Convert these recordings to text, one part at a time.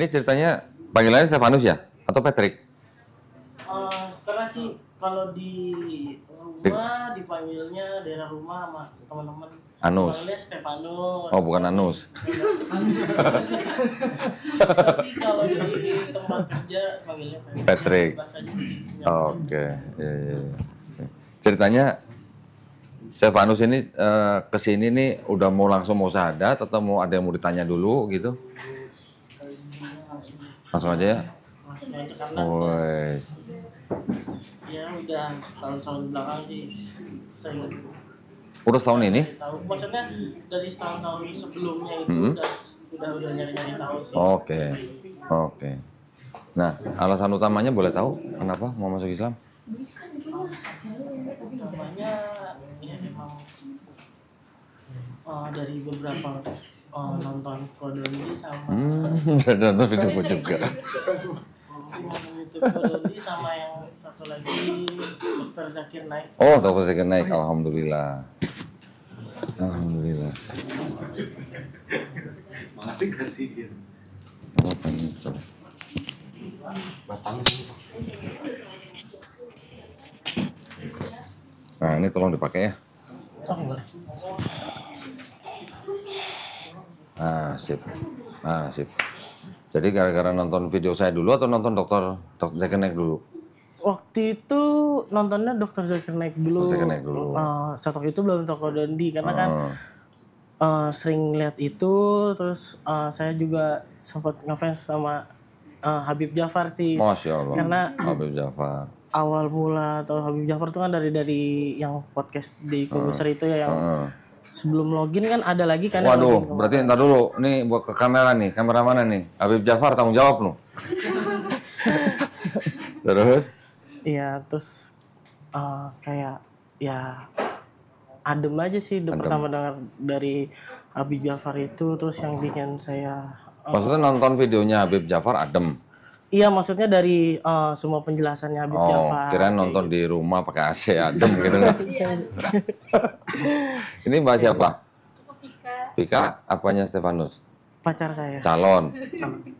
Ini ceritanya panggilannya Stefanus ya? Atau Patrick? Setelah sih kalau di rumah dipanggilnya daerah rumah sama teman-teman. Anus. Panggilnya Stefanus. Oh, bukan Anus. Tapi kalau di tempat kerja panggilnya Patrick. Bahasanya. Oke. Ya. Ceritanya Stefanus ini kesini nih udah mau langsung mau syahadat atau mau ada yang mau ditanya dulu gitu? Langsung aja ya? Langsung aja karena Woi. ya udah tahun-tahun belakang sih saya Udah setahun ini? tahu. Maksudnya dari tahun-tahun sebelumnya itu udah nyari-nyari tahu sih. Oke. Nah, alasan utamanya boleh tahu kenapa mau masuk Islam? Utamanya ya emang dari beberapa nonton Kodoni sama Udah nonton videoku juga. YouTube Kodoni sama yang satu lagi Dr. Zakir Naik. Oh, Dr. Zakir Naik, alhamdulillah. Alhamdulillah. Malah dikasih gitu. Batang sih. Nah, ini tolong dipakai ya. Oh, boleh. Sip. Jadi gara-gara nonton video saya dulu atau nonton Dr. Zakir Naik dulu? Waktu itu nontonnya Dr. Zakir Naik dulu. Dr. Zakir Naik dulu. Saat waktu itu belum toko Dondi karena kan sering lihat itu, terus saya juga sempat ngefans sama Habib Jafar sih. Masya Allah. Karena Habib Jafar. awal mula atau Habib Jafar itu kan dari yang podcast di Kobuser itu ya yang sebelum login kan ada lagi kan yang Waduh, login berarti ntar dulu. Nih buat ke kamera nih. Kamera mana nih? Habib Jafar tanggung jawab lu. Terus? Iya, terus kayak ya adem aja sih pertama dengar dari Habib Jafar itu, terus yang bikin saya Maksudnya nonton videonya Habib Jafar adem? iya, maksudnya dari semua penjelasannya Habib Jafar. Kirain nonton di rumah pakai AC adem gitu nggak? Ini Mbak siapa? Pika. Apanya Stefanus? Pacar saya. Calon.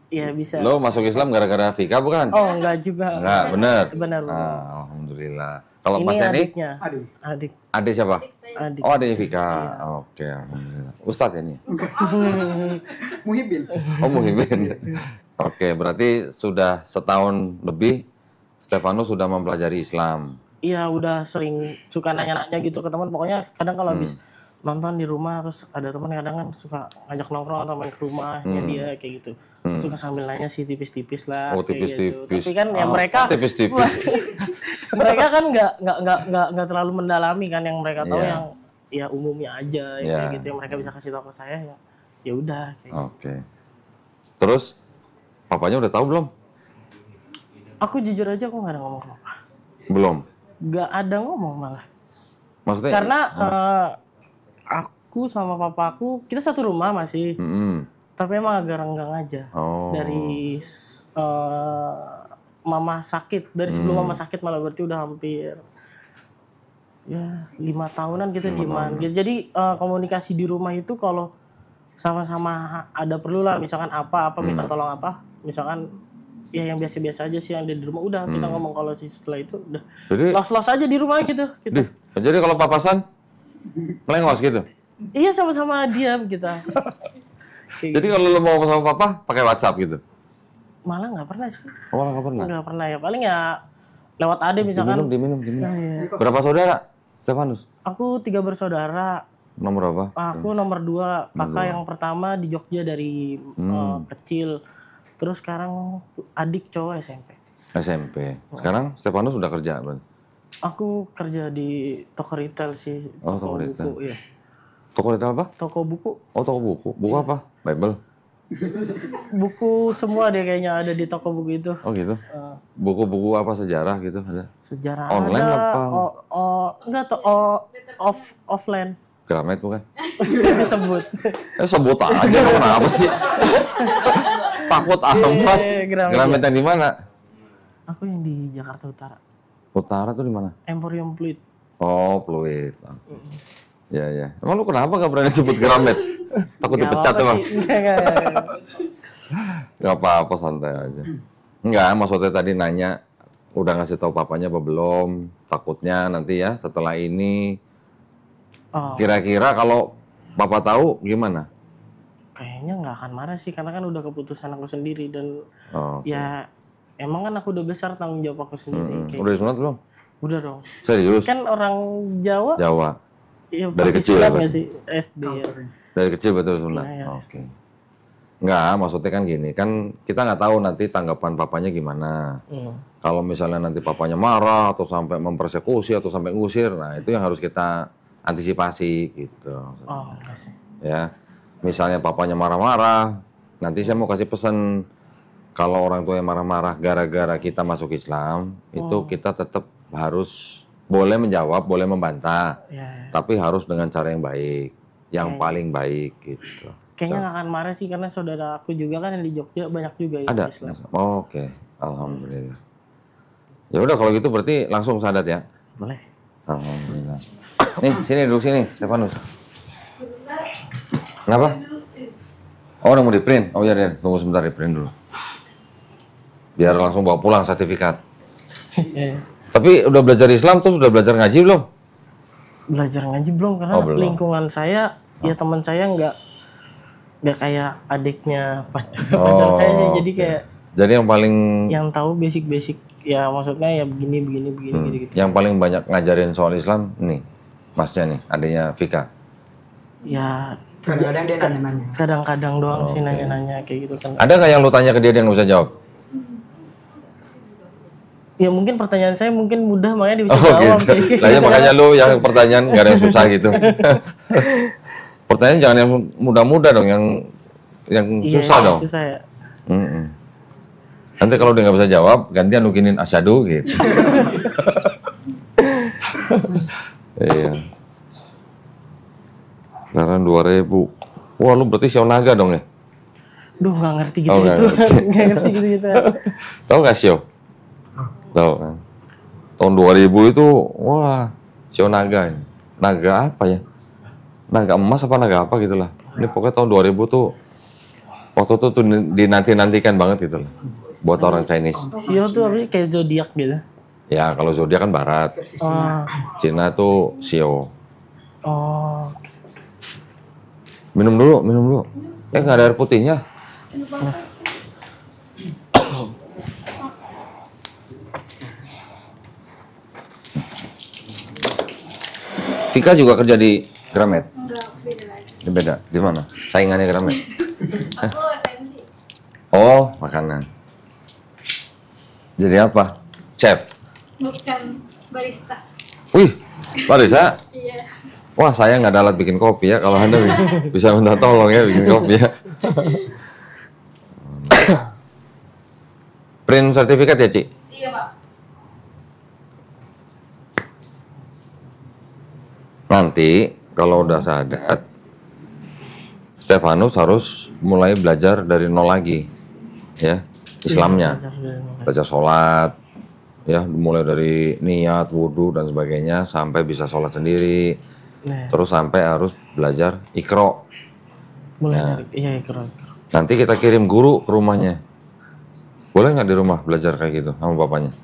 Iya, bisa. Lo masuk Islam gara-gara Vika bukan? Oh, enggak juga. Enggak, bener. Benar. Alhamdulillah. Kalau Ini Mas Yani? adiknya. Adik. Adik siapa? Adik. Oh, adiknya Vika. Oke, alhamdulillah. Ustadz ini? Muhibin. Oh, Muhibin. Oke, berarti sudah setahun lebih Stefanus sudah mempelajari Islam. Iya, udah sering suka nanya-nanya gitu ke teman. Pokoknya kadang kalau habis nonton di rumah terus ada teman kadang kan suka ngajak nongkrong atau main ke rumahnya dia kayak gitu. Suka sambil nanya sih tipis-tipis lah. Oh, kayak tipis-tipis. gitu. Tapi kan ya mereka tipis-tipis. mereka kan nggak terlalu mendalami kan, yang mereka tahu Iya. yang ya umumnya aja ya, Iya. kayak gitu yang mereka bisa kasih tahu ke saya ya udah kayak gitu. Oke. Terus papanya udah tahu belum? Aku jujur aja aku nggak ada ngomong apa-apa. Belum. Nggak ada ngomong malah. Maksudnya? Karena aku sama papaku kita satu rumah masih. Tapi emang agak renggang aja. Oh. Dari mama sakit, dari sebelum mama sakit malah berarti udah hampir ya 5 tahunan kita dieman. Gitu. Jadi komunikasi di rumah itu kalau sama-sama ada perlu lah, misalkan apa minta tolong apa, misalkan ya yang biasa-biasa aja sih yang ada di rumah udah kita ngomong. Kalau setelah itu udah Jadi, los-los aja di rumah gitu. jadi kalau papasan melengos gitu. Iya, sama-sama diam kita. Kayak Jadi kalau lo mau sama papa pakai WhatsApp gitu. malah nggak pernah sih. Oh, nggak pernah. Nggak pernah ya, paling ya lewat ade misalkan. Diminum. Nah, iya. Berapa saudara? Stefanus? Aku 3 bersaudara. Nomor berapa? Aku nomor 2, kakak yang pertama di Jogja dari kecil. Terus sekarang adik cowok SMP. SMP. Sekarang Stefanus udah kerja berarti? Aku kerja di toko retail sih. Oh, toko retail. Buku, iya. Toko retail apa? Toko buku. Oh, toko buku. Buku apa? Bible? Buku semua deh kayaknya ada di toko buku itu. Oh gitu? Buku-buku apa sejarah gitu ada? Sejarah Online ada. apa? Enggak tuh, offline. Gramet bukan? Disebut. Sebut aja lo kenapa sih? Takut amat. Gramet yang di mana? Aku yang di Jakarta Utara. Utara tuh di mana? Emporium Fluid. Oh, Pluit. Ya. Emang lu kenapa gak berani sebut Gramet? Takut Nggak dipecat apa-apa emang. sih. Nggak. Gak apa-apa, santai aja. Enggak, maksudnya tadi nanya, udah ngasih tahu papanya apa belum? Takutnya nanti ya setelah ini, Oh, kira-kira kalau papa tahu gimana? kayaknya nggak akan marah sih karena kan udah keputusan aku sendiri dan Oh, ya emang kan aku udah besar tanggung jawab aku sendiri. Kayak udah disunat belum? udah dong. Serius? Kan orang Jawa Jawa. ya Dari pasti kecil ya, sunat Pak? nggak sih SD ya. Dari kecil betul sunat? Iya, Oke. Enggak, maksudnya kan gini, kan kita nggak tahu nanti tanggapan papanya gimana. Kalau misalnya nanti papanya marah atau sampai mempersekusi atau sampai ngusir, nah itu yang harus kita antisipasi gitu. Oh, enggak sih. Ya, misalnya papanya marah-marah, nanti saya mau kasih pesan kalau orang tua yang marah-marah gara-gara kita masuk Islam, itu kita tetap harus boleh menjawab, boleh membantah, Ya, tapi harus dengan cara yang baik, yang paling baik gitu. kayaknya nggak akan marah sih karena saudara aku juga kan yang di Jogja banyak juga yang Ada? Islam. Oh, oke, alhamdulillah. Ya udah kalau gitu berarti langsung sadat ya. Boleh. Alhamdulillah. Nih, sini duduk sini, Stefanus. Kenapa? Oh, udah mau di print. Oh ya, tunggu sebentar di print dulu. Biar langsung bawa pulang sertifikat. Tapi udah belajar Islam terus udah belajar ngaji belum? Belajar ngaji belum karena Oh, belum. lingkungan saya ya teman saya nggak kayak adiknya pacar saya sih jadi kayak Jadi yang paling yang tahu basic-basic ya maksudnya ya begini gitu. yang paling banyak ngajarin soal Islam nih, masnya nih, adanya Vika. Ya Kadang-kadang dia nanya-nanya. kadang-kadang doang sih nanya-nanya kayak gitu kan. Ada nggak yang lu tanya ke dia nggak bisa jawab? Ya mungkin pertanyaan saya mungkin mudah makanya dia bisa Oh jawab gitu. kayak gitu. Lah ya makanya lu yang pertanyaan nggak ada yang susah gitu. Pertanyaan jangan yang mudah-mudah dong, yang Iya, susah dong. Susah ya. Mm-mm. Nanti kalau dia nggak bisa jawab, gantian nukinin asyadu gitu. Iya. Sekarang 2.000. Wah lu berarti Sio Naga dong ya? Duh nggak ngerti Oh, nggak gitu-gitu. ngerti. Nggak ngerti gitu-gitu. Tahu nggak Sio? Tahu kan? Tahun 2000 itu, wah Sio Naga ini. Naga apa ya? Naga emas apa naga apa gitu lah. Ini pokoknya tahun 2000 tuh, waktu itu tuh dinanti-nantikan banget gitu lah. Buat orang Chinese. Sio tuh apa sih kayak zodiak gitu. Ya kalau zodiak kan barat. Oh, Cina tuh Sio. oh. Minum dulu. Nggak ada air putihnya. Vika juga kerja di Gramet? Enggak, beda lagi. Ini beda. Di mana? Saingannya Gramet? Aku FMC. Oh, makanan. Jadi apa? Chef. Bukan barista. Wih, Barisa. Iya. Wah, saya nggak ada alat bikin kopi ya. Kalau Anda bisa minta tolong ya bikin kopi ya. Print sertifikat ya, Ci? Iya, Pak. Nanti kalau udah sadat, Stefanus harus mulai belajar dari nol lagi, ya, Islamnya, belajar sholat, ya, mulai dari niat, wudhu dan sebagainya sampai bisa sholat sendiri, Nah, terus sampai harus belajar ikro. mulai dari iya keren. Nanti kita kirim guru ke rumahnya, boleh nggak di rumah belajar kayak gitu sama bapaknya?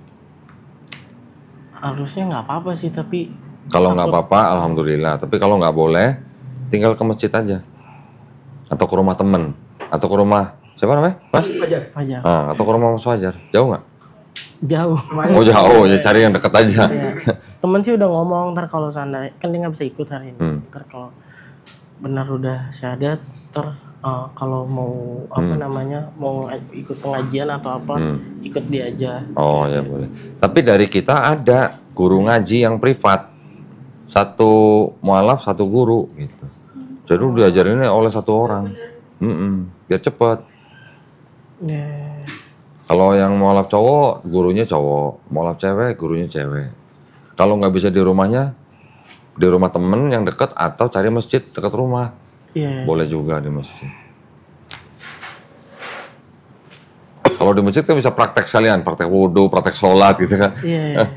Harusnya nggak apa-apa sih tapi Kalau nggak apa-apa, alhamdulillah. Tapi kalau nggak boleh, tinggal ke masjid aja. Atau ke rumah temen. Atau ke rumah, siapa namanya? Mas? Wajar. Fajar Nah, atau ke rumah Mas Fajar. Jauh nggak? jauh. Oh jauh, ya cari yang deket aja. Temen sih udah ngomong ntar kalau seandainya kan dia nggak bisa ikut hari ini. Hmm. Ntar kalau benar udah syahadat, ntar kalau mau apa namanya mau ikut pengajian atau apa ikut dia aja. Oh ya boleh. Tapi dari kita ada guru ngaji yang privat. Satu mualaf, satu guru gitu. Jadi diajarinnya oleh satu orang. Biar cepet. Ya. Kalau yang mualaf cowok, gurunya cowok. Mualaf cewek, gurunya cewek. Kalau nggak bisa di rumahnya, di rumah temen yang deket atau cari masjid dekat rumah. Iya. Boleh juga di masjid. Kalau di masjid kan bisa praktek sekalian, praktek wudhu, praktek sholat gitu kan. Iya.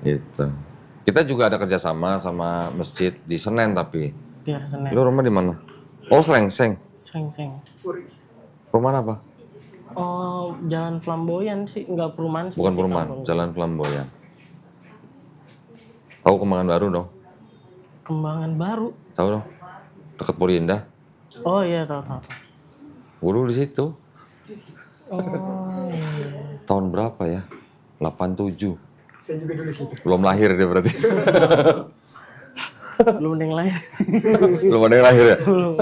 Gitu. Kita juga ada kerjasama sama masjid di Senen tapi. Biar Senin. Lu rumah di mana? Oh, Srengseng. Srengseng. Perumahan apa? Oh, Jalan Flamboyan sih, enggak perumahan sih. Bukan sih, perumahan, kampung. Jalan Flamboyan. Tahu Kembangan Baru dong? Kembangan Baru. Tahu dong? Dekat Puri Indah. Oh iya, tahu. Dulu di situ. Oh iya. Tahun berapa ya? 87. Saya juga dulu situ. Belum lahir dia berarti. Belum ada yang lain. Belum ada yang lahir ya? Belum.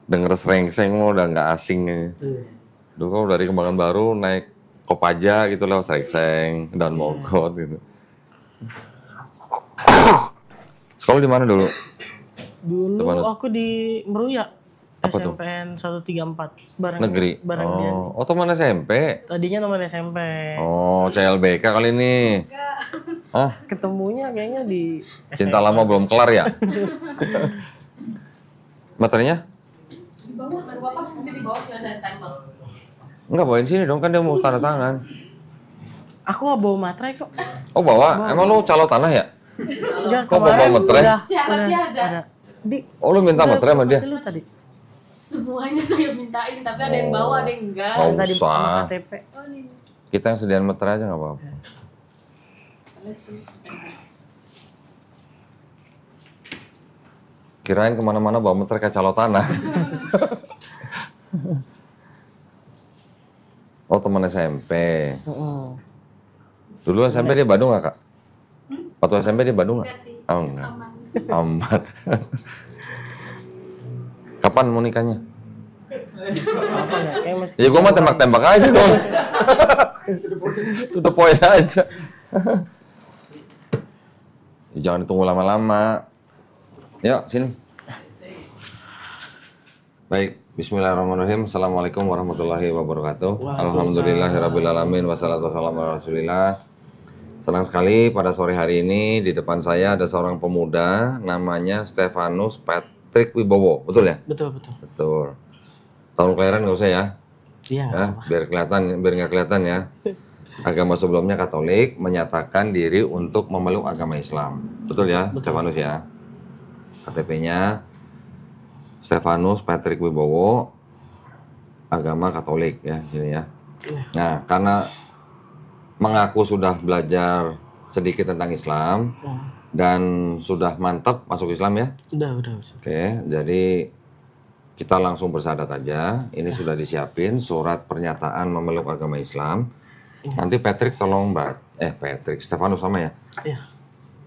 Denger Srengseng mau udah nggak asing. Dulu kalau dari Kembangan Baru naik Kopaja gitu lewat Srengseng dan Mogot gitu. Sekolah di mana dulu? Dulu Depan. aku di Meruya. Apa tuh? SMPN 134 bareng Negeri. bareng dia. Oh, teman SMP. Tadinya teman SMP. Oh, CLBK kali ini. Hah? Ketemunya kayaknya di Cinta lama belum kelar ya? Materinya? Di bawah, bapak mungkin di bawah sudah saya stempel. Enggak, bawain sini dong, kan dia mau tanda tangan. Aku nggak bawa materai kok. Oh, bawa? Emang lu calo tanah ya? Enggak, Kok bawa materai? Syaratnya ada. Di Oh, lu minta materai sama dia? lu tadi. Semuanya saya mintain, tapi ada yang bawa, ada yang enggak. Oh, Tadi usah. sama KTP. Oh, ini. Kita yang sediain materai aja nggak apa-apa. Kirain kemana-mana bawa materai kayak calo tanah. Oh, teman SMP. Heeh. Dulu SMP di Bandung nggak, Kak? Waktu SMP di Bandung nggak? Enggak sih. Oh, enggak. Aman. Aman. Kapan mau nikahnya? Apa ya? Kayak masih Ya gua mah tembak-tembak aja dong. To the point aja. Ya, jangan ditunggu lama-lama. Yuk, sini. Baik, bismillahirrahmanirrahim. Assalamualaikum warahmatullahi wabarakatuh. Alhamdulillahirrabbilalamin. Wassalatu wassalamu ala rasulillah. Senang sekali pada sore hari ini di depan saya ada seorang pemuda namanya Stefanus Patrick Wibowo. Betul ya? Betul. Betul. Tahun kelahiran nggak usah ya? Iya. Ya, biar nggak kelihatan ya. Agama sebelumnya Katolik, menyatakan diri untuk memeluk agama Islam. Betul ya, Stefanus ya? KTP-nya Stefanus Patrick Wibowo, agama Katolik ya di sini ya. Nah, karena mengaku sudah belajar sedikit tentang Islam dan sudah mantap masuk Islam ya. Udah. Oke, jadi kita langsung bersahadat aja. Ini sudah disiapin surat pernyataan memeluk agama Islam. Nanti Patrick tolong Patrick, Stefanus sama ya. Iya.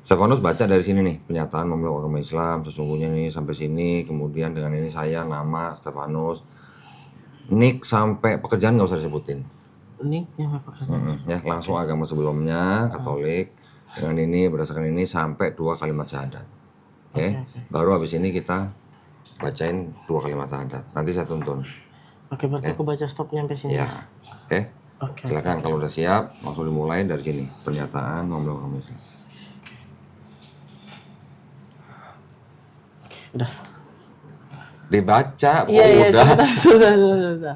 Stefanus baca dari sini nih, pernyataan memeluk agama Islam, sesungguhnya ini sampai sini, kemudian dengan ini saya, nama Stefanus, nik sampai pekerjaan nggak usah disebutin. Ini yang apa pekerjaan? Ya, langsung agama sebelumnya, Katolik, dengan ini, berdasarkan ini, sampai 2 kalimat syahadat. Oke. Baru habis ini kita bacain 2 kalimat syahadat, nanti saya tuntun. Oke, berarti aku baca stop nyampe sini. Ya, oke. Oke. Silakan kalau udah siap, langsung dimulai dari sini, pernyataan memeluk agama Islam. Udah. Dibaca, kok Iya, udah. sudah.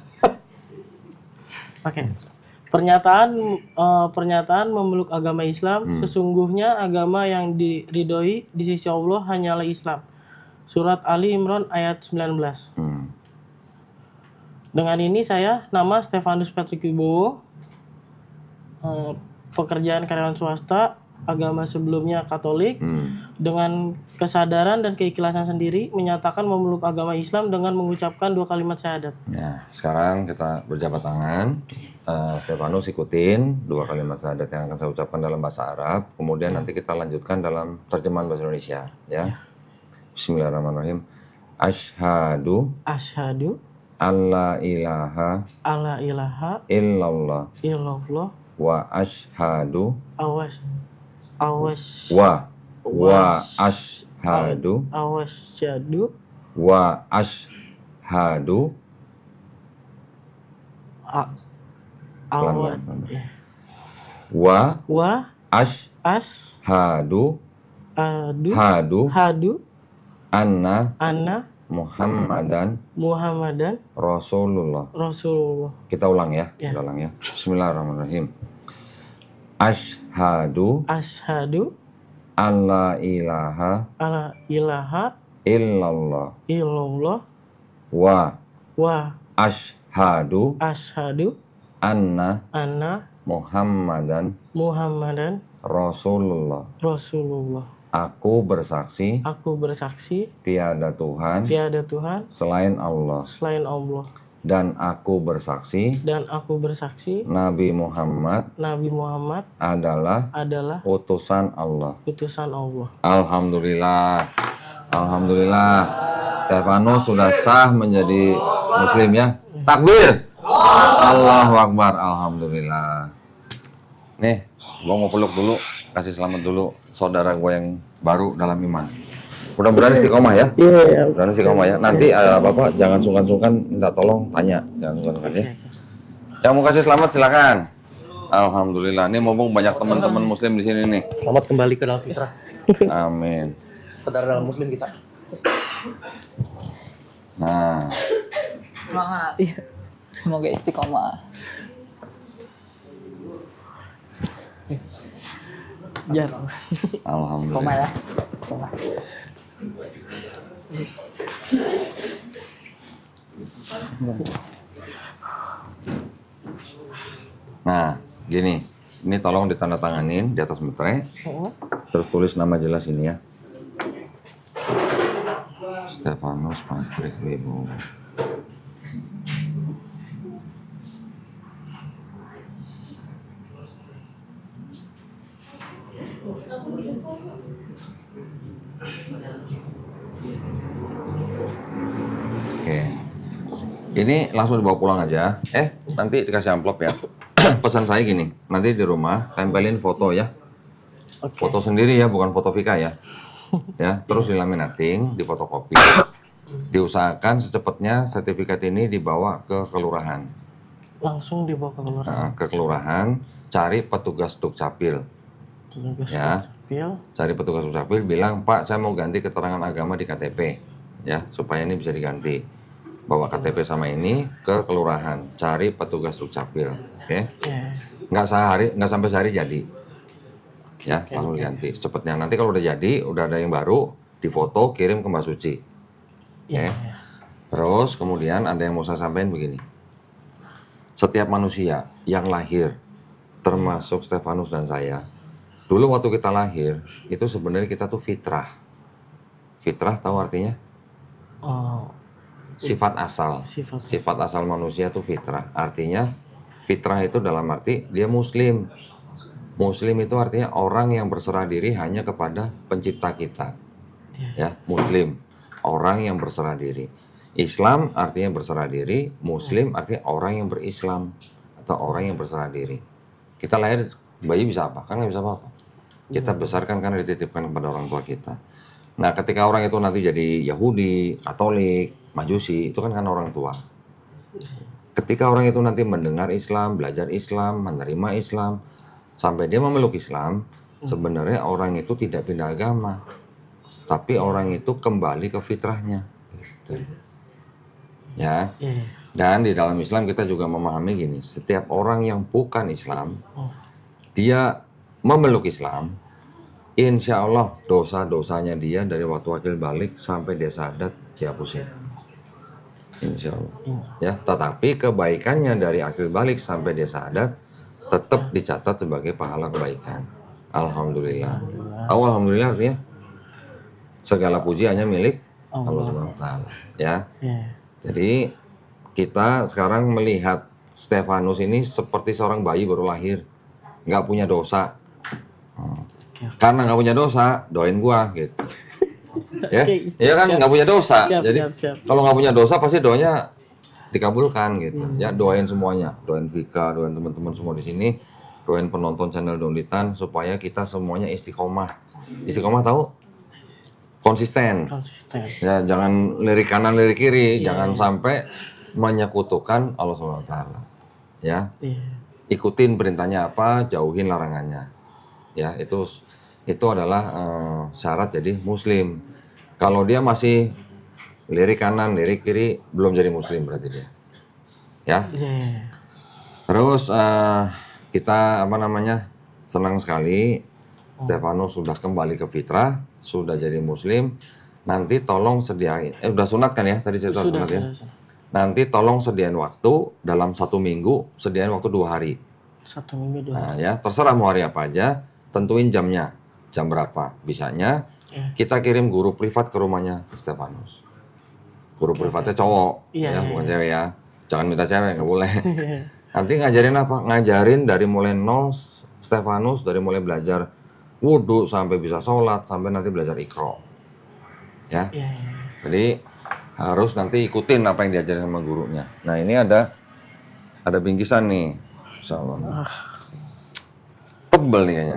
Oke. Pernyataan memeluk agama Islam, sesungguhnya agama yang diridhoi di sisi Allah hanyalah Islam. Surat Ali Imran ayat 19. Dengan ini saya, nama Stefanus Patrick Wibowo, pekerjaan karyawan swasta, agama sebelumnya Katolik, dengan kesadaran dan keikhlasan sendiri menyatakan memeluk agama Islam dengan mengucapkan 2 kalimat syahadat. Nah, sekarang kita berjabat tangan. Stefanus ikutin 2 kalimat syahadat yang akan saya ucapkan dalam bahasa Arab. Kemudian nanti kita lanjutkan dalam terjemahan bahasa Indonesia. Ya. Bismillahirrahmanirrahim. Asyhadu alla ilaha illallah wa asyhadu wa ashhadu wa ashhadu anna Muhammadan Rasulullah. Kita ulang ya. Kita ulang ya. Bismillahirrahmanirrahim. Asyhadu alla ilaha alla ilaha illallah illallah wa wa asyhadu asyhadu anna anna Muhammadan Muhammadan Rasulullah. Rasulullah. Aku bersaksi Aku bersaksi tiada Tuhan tiada Tuhan selain Allah, selain Allah, dan aku bersaksi dan aku bersaksi Nabi Muhammad Nabi Muhammad adalah adalah utusan Allah. utusan Allah. Alhamdulillah. Alhamdulillah. Stefanus sudah sah menjadi muslim ya. Takbir. Allahu Akbar. Alhamdulillah. Nih, gua mau peluk dulu, kasih selamat dulu saudara gua yang baru dalam iman. Mudah-mudahan istiqomah ya. Iya. Mudah-mudahan istiqomah ya. Nanti Bapak jangan sungkan-sungkan minta tolong tanya, jangan sungkan-sungkan ya. Yang mau kasih selamat silakan. Alhamdulillah. Ini mumpung banyak teman-teman muslim di sini nih. Selamat kembali ke dalam fitrah. Amin. Saudara dalam muslim kita. Nah, Semangat. Iya. Semoga istiqomah. Jarang. Istiqomah alhamdulillah. ya. Istiqomah. Nah, gini. Ini tolong ditandatanganin di atas meterai. Terus tulis nama jelas ini ya. Stefanus Patrick Wibowo. Oke. Ini langsung dibawa pulang aja. Nanti dikasih amplop ya. Pesan saya gini, nanti di rumah tempelin foto ya. Oke. Foto sendiri ya, bukan foto Vika ya. Ya, terus dilaminating, difotokopi. Diusahakan secepatnya sertifikat ini dibawa ke kelurahan. Langsung dibawa ke kelurahan. Nah, ke kelurahan, cari petugas Dukcapil. Ya. Cari petugas Dukcapil, bilang, "Pak, saya mau ganti keterangan agama di KTP." Ya, supaya ini bisa diganti. Bawa KTP sama ini ke kelurahan, cari petugas Dukcapil. Oke? Nggak sampai sehari jadi. Ya, langsung diganti secepatnya. Nanti kalau udah jadi, udah ada yang baru, difoto, kirim ke Mbak Suci. Oke? Terus kemudian ada yang mau saya sampaikan begini. Setiap manusia yang lahir, termasuk Stefanus dan saya, dulu waktu kita lahir, itu sebenarnya kita tuh fitrah. Fitrah tahu artinya? Oh, Sifat asal. Sifat. Sifat asal manusia itu fitrah. Artinya fitrah itu dalam arti dia muslim. Muslim itu artinya orang yang berserah diri hanya kepada pencipta kita. Ya, muslim. Orang yang berserah diri. Islam artinya berserah diri, muslim artinya orang yang berislam atau orang yang berserah diri. Kita lahir, bayi bisa apa? Kan nggak bisa apa-apa. Kita besarkan karena dititipkan kepada orang tua kita. Nah, ketika orang itu nanti jadi Yahudi, Katolik, Majusi, itu kan orang tua. Ketika orang itu nanti mendengar Islam, belajar Islam, menerima Islam, sampai dia memeluk Islam, sebenarnya orang itu tidak pindah agama. Tapi orang itu kembali ke fitrahnya. Gitu. Ya. Dan di dalam Islam kita juga memahami gini, setiap orang yang bukan Islam, dia memeluk Islam, insya Allah dosa-dosanya dia dari waktu akil balik sampai dia sadat dihapusin. Insya Allah. Ya, tetapi kebaikannya dari akil balik sampai dia sadat tetap dicatat sebagai pahala kebaikan. Alhamdulillah. Alhamdulillah artinya segala puji hanya milik Allah Subhanahu wa taala. Ya. Jadi kita sekarang melihat Stefanus ini seperti seorang bayi baru lahir, nggak punya dosa. Karena nggak punya dosa, doain gua gitu. Ya, ya kan nggak punya dosa. Jadi kalau nggak punya dosa pasti doanya dikabulkan gitu. Ya, doain semuanya, doain Vika, doain teman-teman semua di sini, doain penonton channel Donitan supaya kita semuanya istiqomah. Istiqomah tahu? Konsisten. Ya, jangan lirik kanan lirik kiri, jangan sampai menyekutukan Allah SWT. Ya, ikutin perintahnya apa, jauhin larangannya. Ya, itu adalah syarat jadi muslim. Kalau dia masih lirik kanan, lirik kiri, belum jadi muslim berarti dia. Ya. Terus kita senang sekali Stefanus sudah kembali ke fitrah, sudah jadi muslim, nanti tolong sediain, udah sunat kan ya tadi cerita sunat ya? Sudah. Nanti tolong sediain waktu dalam 1 minggu, sediain waktu 2 hari. 1 minggu 2 hari. Nah ya, terserah mau hari apa aja, tentuin jamnya, jam berapa. Bisanya kita kirim guru privat ke rumahnya Stefanus. Guru privatnya cowok, Iya, ya iya, bukan cewek ya. Jangan minta cewek, nggak boleh. Nanti ngajarin apa? Ngajarin dari mulai nol Stefanus, dari mulai belajar wudhu sampai bisa sholat, sampai nanti belajar Iqra. Ya, Iya. jadi harus nanti ikutin apa yang diajarin sama gurunya. Nah ini ada bingkisan nih, Insya Allah. Tebel nih kayaknya.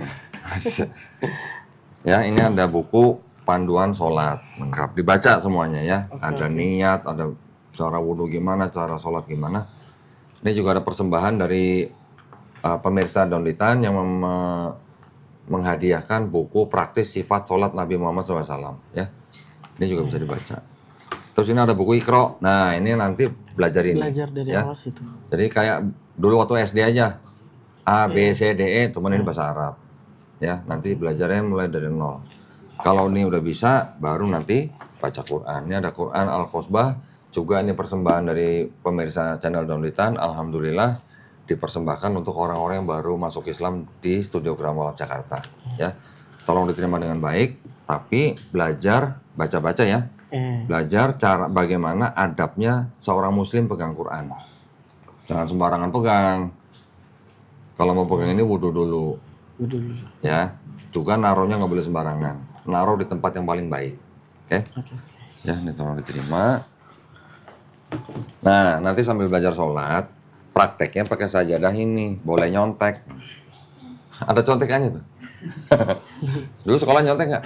Ya ini ada buku panduan sholat lengkap, dibaca semuanya ya. Ada niat, ada cara wudhu gimana, cara sholat gimana. Ini juga ada persembahan dari pemirsa Donlitan yang menghadiahkan buku praktis sifat sholat Nabi Muhammad SAW ya. Ini juga bisa dibaca. Terus ini ada buku Iqra. Nah ini nanti belajar ini. Belajar dari ya. awal situ. Jadi kayak dulu waktu SD aja. A, B, C, D, E, cuman ini bahasa Arab. Ya, nanti belajarnya mulai dari nol. Kalau ini udah bisa, baru nanti baca Quran. Ini ada Quran Al-Khosbah. Juga ini persembahan dari pemirsa channel Donlitan. Alhamdulillah dipersembahkan untuk orang-orang yang baru masuk Islam di Studio Gramola Jakarta. Ya, tolong diterima dengan baik. Tapi belajar baca-baca ya. Belajar cara bagaimana adabnya seorang muslim pegang Quran. Jangan sembarangan pegang. Kalau mau pegang ini wudhu dulu. Ya, juga naruhnya nggak boleh sembarangan. Naruh di tempat yang paling baik. Oke? Ya, ini tolong diterima. Nah, nanti sambil belajar sholat, prakteknya pakai sajadah ini. Boleh nyontek. Ada contekannya tuh. Dulu sekolah nyontek nggak?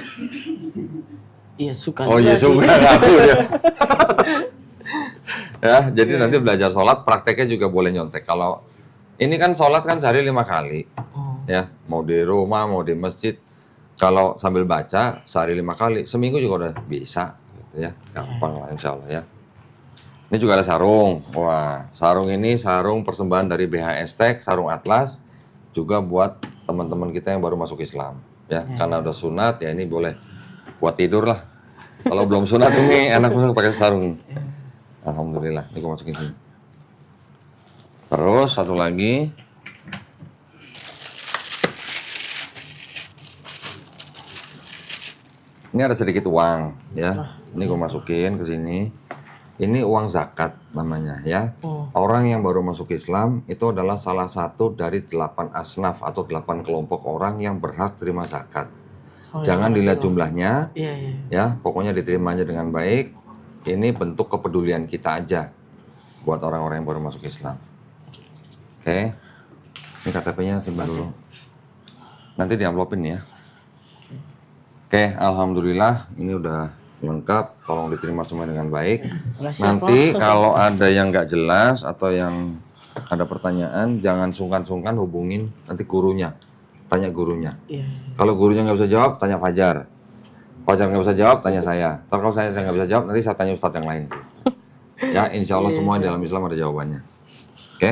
Iya suka. Oh iya suka aku ya. Ya, jadi nanti belajar sholat, prakteknya juga boleh nyontek. Kalau ini kan sholat kan sehari 5 kali, ya mau di rumah mau di masjid. Kalau sambil baca sehari 5 kali, seminggu juga udah bisa, gitu ya, gampang lah insya Allah ya. Ini juga ada sarung. Wah, sarung ini sarung persembahan dari BHS Tech, sarung atlas, juga buat teman-teman kita yang baru masuk Islam, ya. Karena udah sunat ya ini boleh buat tidur lah. Kalau belum sunat ini enak banget pakai sarung. Alhamdulillah, ini gue masukin sini. Terus satu lagi. Ini ada sedikit uang, ya. Ini gue masukin ke sini. Ini uang zakat namanya, ya. Orang yang baru masuk Islam itu adalah salah satu dari 8 asnaf atau 8 kelompok orang yang berhak terima zakat. Jangan dilihat jumlahnya, ya. Pokoknya diterima aja dengan baik. Ini bentuk kepedulian kita aja buat orang-orang yang baru masuk Islam. Oke. Ini KTP-nya simpan dulu. Nanti diamplopin ya. Oke, alhamdulillah ini udah lengkap. Tolong diterima semua dengan baik. Nanti kalau ada yang nggak jelas atau yang ada pertanyaan, jangan sungkan-sungkan hubungin nanti gurunya. Tanya gurunya. Kalau gurunya nggak bisa jawab, tanya Fajar. Fajar nggak bisa jawab, tanya saya. Ntar kalau saya nggak bisa jawab, nanti saya tanya ustadz yang lain. Ya, insya Allah semua di dalam Islam ada jawabannya. Oke?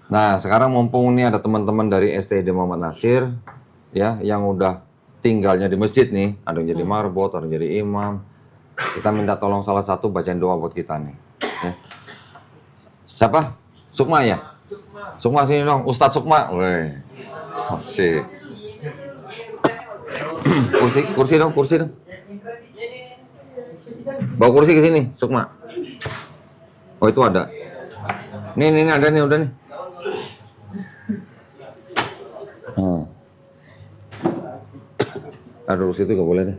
Nah, sekarang mumpung ini ada teman-teman dari STID Muhammad Nasir, ya, yang udah tinggalnya di masjid nih. Ada yang jadi marbot, ada yang jadi imam. Kita minta tolong salah satu bacain doa buat kita nih. Ya. Siapa? Sukma ya? Sukma sini dong, Ustadz Sukma. Weh. Asik. kursi dong. Bawa kursi ke sini, Sukma. Oh itu ada. Nih ada nih, udah nih. Aduh, situ gak boleh deh.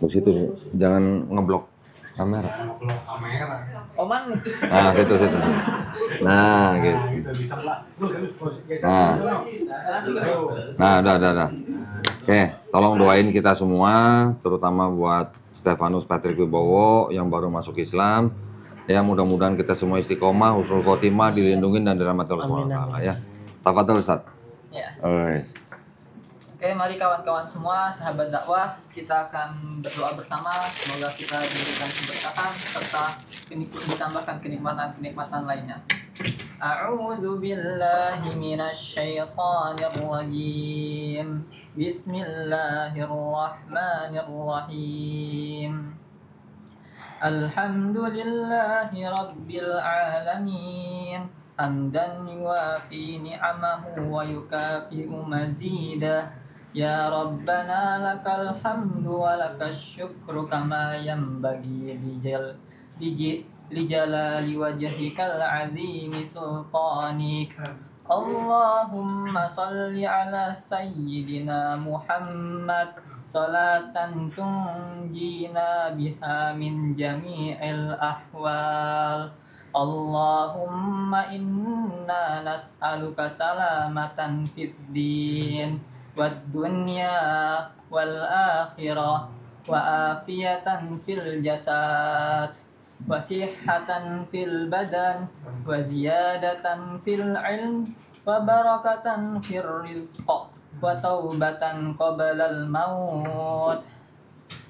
Di situ jangan ngeblok kamera. Oman. Nah, situ. Nah, gitu. Nah, udah. Oke, tolong doain kita semua, terutama buat Stefanus Patrick Wibowo yang baru masuk Islam. Ya, mudah-mudahan kita semua istiqomah, husnul khotimah, dilindungi dan dirahmati Allah Subhanahu wa taala ya. Tafadhol Ustaz. Ya. Oke, mari kawan-kawan semua, sahabat dakwah, kita akan berdoa bersama. Semoga kita diberikan keberkahan serta ditambahkan kenikmatan-kenikmatan lainnya. A'udzu billahi minasy syaithanir rajim. Bismillahirrahmanirrahim. Alhamdulillahi rabbil alamin. Hamdan yuwafi ni'amahu wa yukafi'u mazidah. Ya Rabbana lakal hamdu wa lakas syukru kama yanbaghi lijalali wajhikal azimi sultanik. Allahumma salli ala sayyidina Muhammad salatan tunjina biha min jami'il ahwal. Allahumma inna nas'aluka salamatan fid din wad dunya wal akhirah wa afiyatan fil jasad wa sihhatan fil badan wa ziyadatan fil ilm wa barakatan fir rizq wa taubatan qablal maut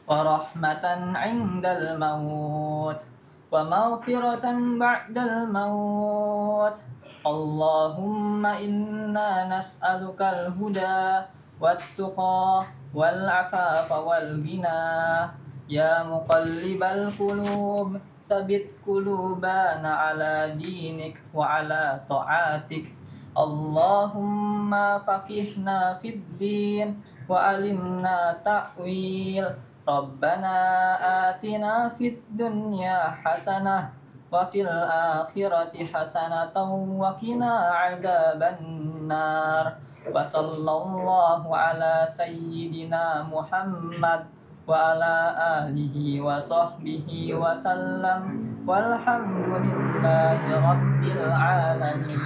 wa rahmatan 'indal maut wa maghfiratan ba'dal maut. Allahumma inna nas'alukal huda wat-tuqa wal 'afafa wal ghina. Ya muqallibal qulub sabit qulubana ala dinik wa ala ta'atik. Allahumma faqihna fid din wa alimna ta'wil. Rabbana atina fid dunya hasanah wa fil akhirati hasanatan wa qina adzaban nar. Wa sallallahu ala sayyidina Muhammad wa ala alihi wa sahbihi wa sallam walhamdulillahi rabbil alamin.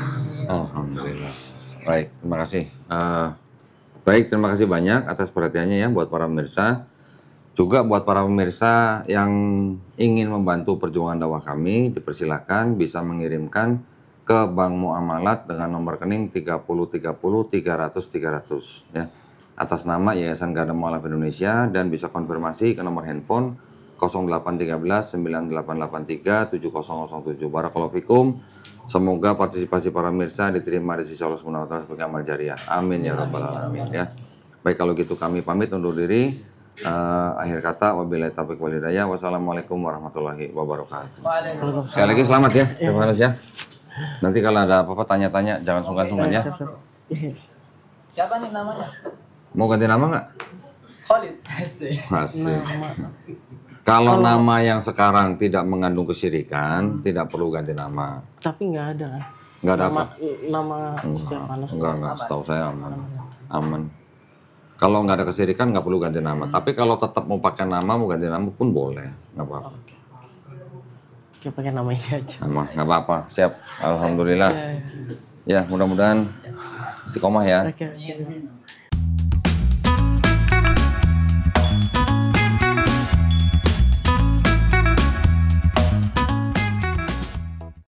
Alhamdulillah. Baik, terima kasih. Baik, terima kasih banyak atas perhatiannya ya buat para pemirsa. Juga buat para pemirsa yang ingin membantu perjuangan dakwah kami, dipersilahkan bisa mengirimkan ke Bank Muamalat dengan nomor rekening 3030 300 ya. Atas nama Yayasan Garda Mualaf Indonesia dan bisa konfirmasi ke nomor handphone 0813 9883 7007. Barakallahu fikum. Semoga partisipasi para pemirsa diterima di sisi Allah Subhanahu wa taala sebagai amal jariah. Amin ya rabbal alamin ya. Baik, kalau gitu kami pamit undur diri. Akhir kata wabillahi taufiq wal hidayah. Wassalamualaikum warahmatullahi wabarakatuh. Waalaikumsalam. Sekali lagi selamat ya, terima kasih ya. Nanti kalau ada apa-apa tanya-tanya jangan sungkan-sungkan ya. Siapa nih namanya? Mau ganti nama nggak? Khalid. Asik. Asik. Kalau nama yang sekarang tidak mengandung kesyirikan, tidak perlu ganti nama. Tapi nggak ada kan? Nggak ada apa? Nama Stefanus. Enggak, setahu saya aman. Aman. Kalau nggak ada kesyirikan nggak perlu ganti nama. Tapi kalau tetap mau pakai nama, mau ganti nama pun boleh, nggak apa-apa. Oke, pakai nama ini aja. Nama nggak apa-apa. Siap. Alhamdulillah. Ya, mudah-mudahan istiqomah ya. Oke.